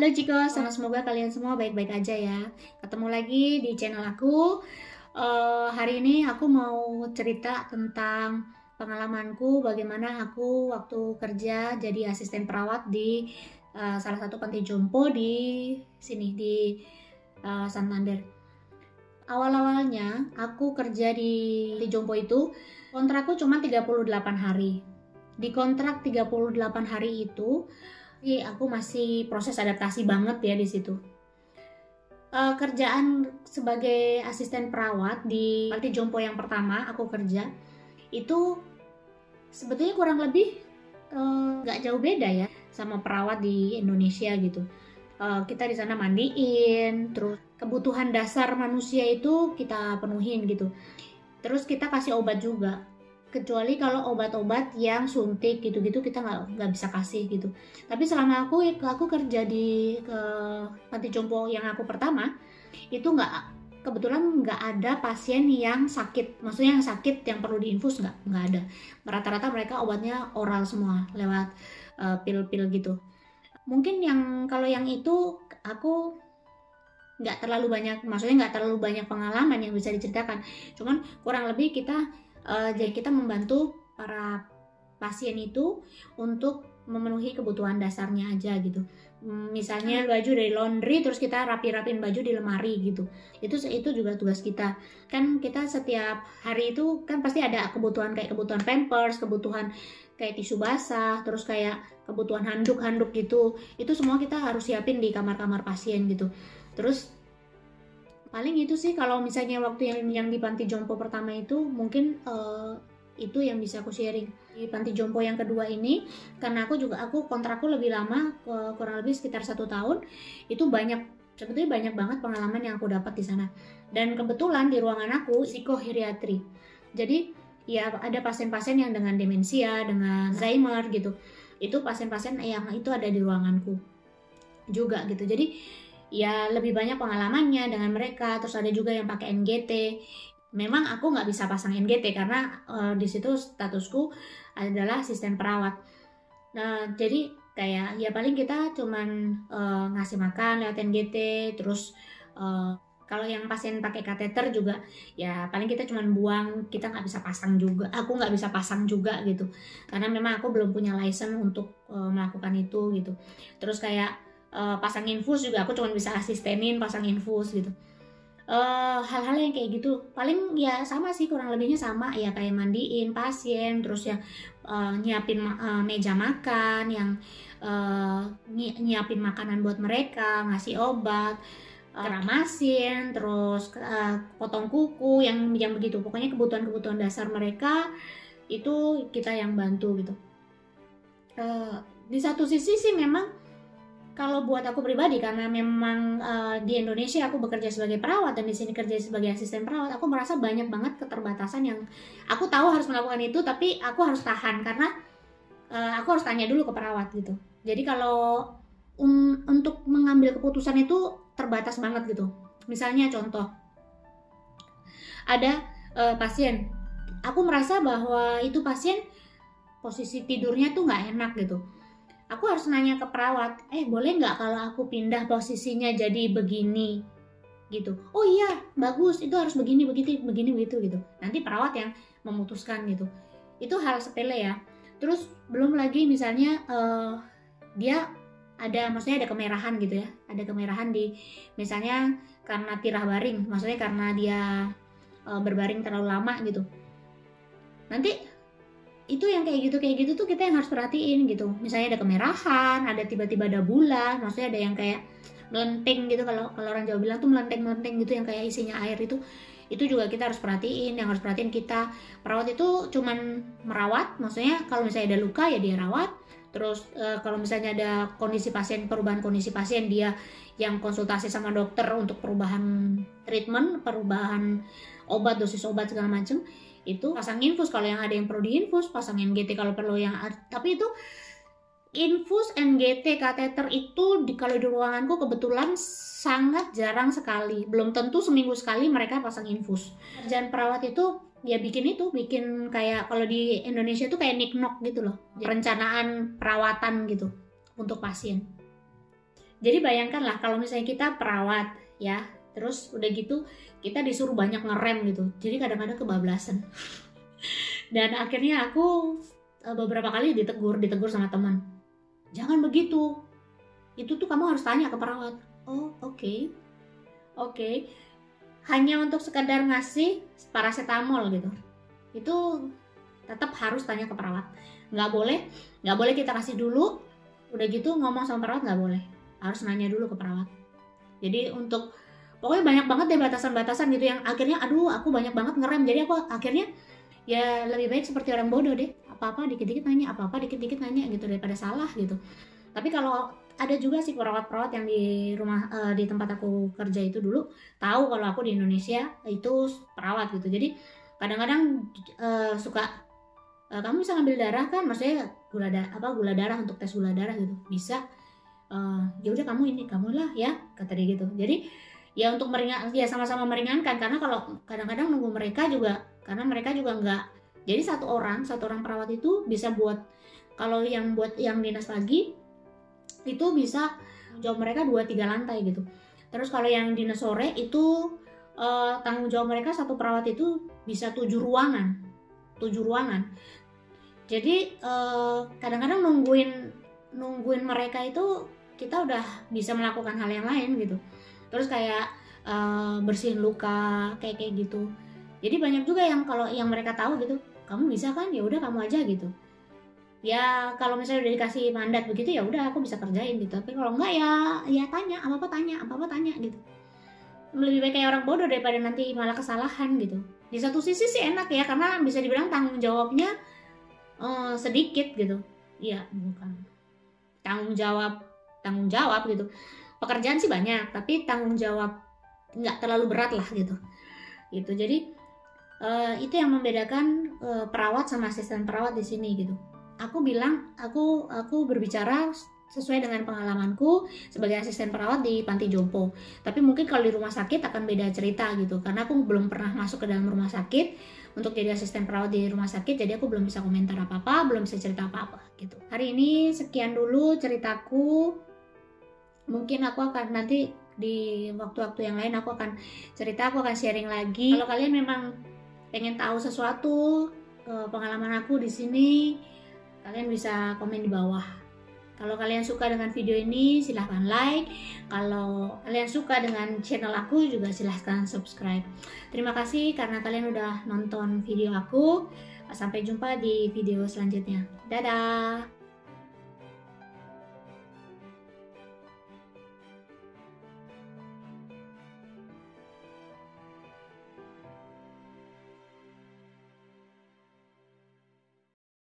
Halo Ciko, semoga kalian semua baik-baik aja ya. Ketemu lagi di channel aku. Hari ini aku mau cerita tentang pengalamanku bagaimana aku waktu kerja jadi asisten perawat di salah satu panti jompo di sini di Santander. Awal-awalnya aku kerja di jompo itu kontrakku cuma 38 hari. Di kontrak 38 hari itu aku masih proses adaptasi banget ya di situ. Kerjaan sebagai asisten perawat di panti jompo yang pertama aku kerja itu sebetulnya kurang lebih nggak jauh beda ya sama perawat di Indonesia gitu. Kita di sana mandiin, terus kebutuhan dasar manusia itu kita penuhin gitu. Terus kita kasih obat juga. Kecuali kalau obat-obat yang suntik gitu-gitu kita nggak bisa kasih gitu. Tapi selama aku kerja di panti jompo yang aku pertama itu kebetulan nggak ada pasien yang sakit, maksudnya yang sakit yang perlu diinfus nggak ada. Rata-rata mereka obatnya oral semua lewat pil-pil gitu. Mungkin kalau yang itu aku nggak terlalu banyak, maksudnya nggak terlalu banyak pengalaman yang bisa diceritakan. Cuman kurang lebih jadi kita membantu para pasien itu untuk memenuhi kebutuhan dasarnya aja gitu. Misalnya baju dari laundry, terus kita rapi-rapin baju di lemari gitu. Itu juga tugas kita. Kan kita setiap hari itu kan pasti ada kebutuhan kayak kebutuhan pampers, kebutuhan kayak tisu basah, terus kayak kebutuhan handuk gitu. Itu semua kita harus siapin di kamar-kamar pasien gitu. Terus paling itu sih kalau misalnya waktu yang di panti jompo pertama itu mungkin itu yang bisa aku sharing. Di panti jompo yang kedua ini karena aku kontrakku lebih lama, kurang lebih sekitar 1 tahun, itu sebetulnya banyak banget pengalaman yang aku dapat di sana. Dan kebetulan di ruangan aku psikogeriatri. Jadi ya ada pasien-pasien yang dengan demensia, dengan Alzheimer gitu. Itu pasien-pasien yang itu ada di ruanganku juga gitu. Jadi ya lebih banyak pengalamannya dengan mereka. Terus ada juga yang pakai NGT. Memang aku nggak bisa pasang NGT karena di situ statusku adalah asisten perawat. Nah jadi kayak ya paling kita cuman ngasih makan lewat NGT. Terus kalau yang pasien pakai kateter juga ya paling kita cuman buang, kita nggak bisa pasang juga. Aku nggak bisa pasang juga gitu karena memang aku belum punya license untuk melakukan itu gitu. Terus kayak pasang infus juga aku cuma bisa asistenin pasang infus gitu. Hal-hal yang kayak gitu paling ya sama sih, kurang lebihnya sama ya, kayak mandiin pasien, terus ya nyiapin meja makan, yang nyiapin makanan buat mereka, ngasih obat, keramasin, terus potong kuku, yang begitu. Pokoknya kebutuhan dasar mereka itu kita yang bantu gitu. Di satu sisi sih memang kalau buat aku pribadi, karena memang di Indonesia aku bekerja sebagai perawat dan di sini kerja sebagai asisten perawat, aku merasa banyak banget keterbatasan yang aku tahu harus melakukan itu, tapi aku harus tahan karena aku harus tanya dulu ke perawat gitu. Jadi kalau untuk mengambil keputusan itu terbatas banget gitu. Misalnya contoh, ada pasien, aku merasa bahwa itu pasien posisi tidurnya tuh nggak enak gitu. Aku harus nanya ke perawat, boleh nggak kalau aku pindah posisinya jadi begini gitu. Oh iya, bagus, itu harus begini begitu gitu. Nanti perawat yang memutuskan gitu. Itu hal sepele ya. Terus belum lagi misalnya dia maksudnya ada kemerahan gitu ya. Ada kemerahan misalnya karena tirah baring, maksudnya karena dia berbaring terlalu lama gitu. Nanti itu yang kayak gitu tuh kita yang harus perhatiin gitu. Misalnya ada kemerahan, ada tiba-tiba ada bulan, maksudnya ada yang kayak melenteng gitu, kalau orang Jawa bilang tuh melenteng gitu, yang kayak isinya air itu juga kita harus perhatiin. Yang harus perhatiin kita, perawat itu cuman merawat, maksudnya kalau misalnya ada luka ya dia rawat. Terus kalau misalnya ada perubahan kondisi pasien, dia yang konsultasi sama dokter untuk perubahan treatment, perubahan obat, dosis obat segala macem. Itu pasang infus kalau yang ada yang perlu diinfus, pasang NGT kalau perlu yang tapi itu infus, NGT, kateter itu kalau di ruanganku kebetulan sangat jarang sekali. Belum tentu seminggu sekali mereka pasang infus. Kerjaan perawat itu ya bikin kayak kalau di Indonesia itu kayak niknok gitu loh, perencanaan perawatan gitu untuk pasien. Jadi bayangkanlah kalau misalnya kita perawat ya, terus udah gitu kita disuruh banyak ngerem gitu, jadi kadang-kadang kebablasan. Dan akhirnya aku beberapa kali ditegur sama teman, jangan begitu, itu tuh kamu harus tanya ke perawat. Oh oke. Hanya untuk sekadar ngasih paracetamol gitu, itu tetap harus tanya ke perawat. Nggak boleh kita kasih dulu, udah gitu ngomong sama perawat, nggak boleh, harus nanya dulu ke perawat. Jadi untuk pokoknya banyak banget deh batasan-batasan gitu yang akhirnya aduh aku banyak banget ngerem, jadi aku akhirnya ya lebih baik seperti orang bodoh deh, apa-apa dikit-dikit nanya, apa-apa dikit-dikit nanya gitu daripada salah gitu. Tapi kalau ada juga sih perawat-perawat yang di rumah di tempat aku kerja itu dulu tahu kalau aku di Indonesia itu perawat gitu. Jadi kadang-kadang suka kamu bisa ngambil darah kan, maksudnya gula darah untuk tes gula darah gitu. Bisa. Ya udah kamu lah ya, kata dia gitu. Jadi ya untuk ya sama-sama meringankan, karena kalau kadang-kadang nunggu mereka juga, karena mereka juga nggak, jadi satu orang perawat itu bisa buat, kalau yang dinas pagi itu bisa jawab mereka 2-3 lantai gitu. Terus kalau yang dinas sore itu tanggung jawab mereka satu perawat itu bisa 7 ruangan. Jadi kadang-kadang nungguin mereka itu kita udah bisa melakukan hal yang lain gitu. Terus kayak bersihin luka kayak gitu. Jadi banyak juga yang kalau yang mereka tahu gitu, kamu bisa kan, ya udah kamu aja gitu. Ya kalau misalnya udah dikasih mandat begitu ya udah aku bisa kerjain gitu. Tapi kalau enggak ya tanya, apa-apa tanya gitu. Lebih baik kayak orang bodoh daripada nanti malah kesalahan gitu. Di satu sisi sih enak ya, karena bisa dibilang tanggung jawabnya sedikit gitu. Iya, bukan tanggung jawab gitu. Pekerjaan sih banyak, tapi tanggung jawab nggak terlalu berat lah gitu. Jadi itu yang membedakan perawat sama asisten perawat di sini gitu. Aku bilang aku berbicara sesuai dengan pengalamanku sebagai asisten perawat di panti jompo. Tapi mungkin kalau di rumah sakit akan beda cerita gitu, karena aku belum pernah masuk ke dalam rumah sakit untuk jadi asisten perawat di rumah sakit, jadi aku belum bisa komentar apa-apa, belum bisa cerita apa-apa gitu. Hari ini sekian dulu ceritaku. Mungkin aku akan nanti di waktu-waktu yang lain aku akan sharing lagi. Kalau kalian memang pengen tahu sesuatu pengalaman aku di sini, kalian bisa komen di bawah. Kalau kalian suka dengan video ini silahkan like. Kalau kalian suka dengan channel aku juga silahkan subscribe. Terima kasih karena kalian udah nonton video aku. Sampai jumpa di video selanjutnya. Dadah.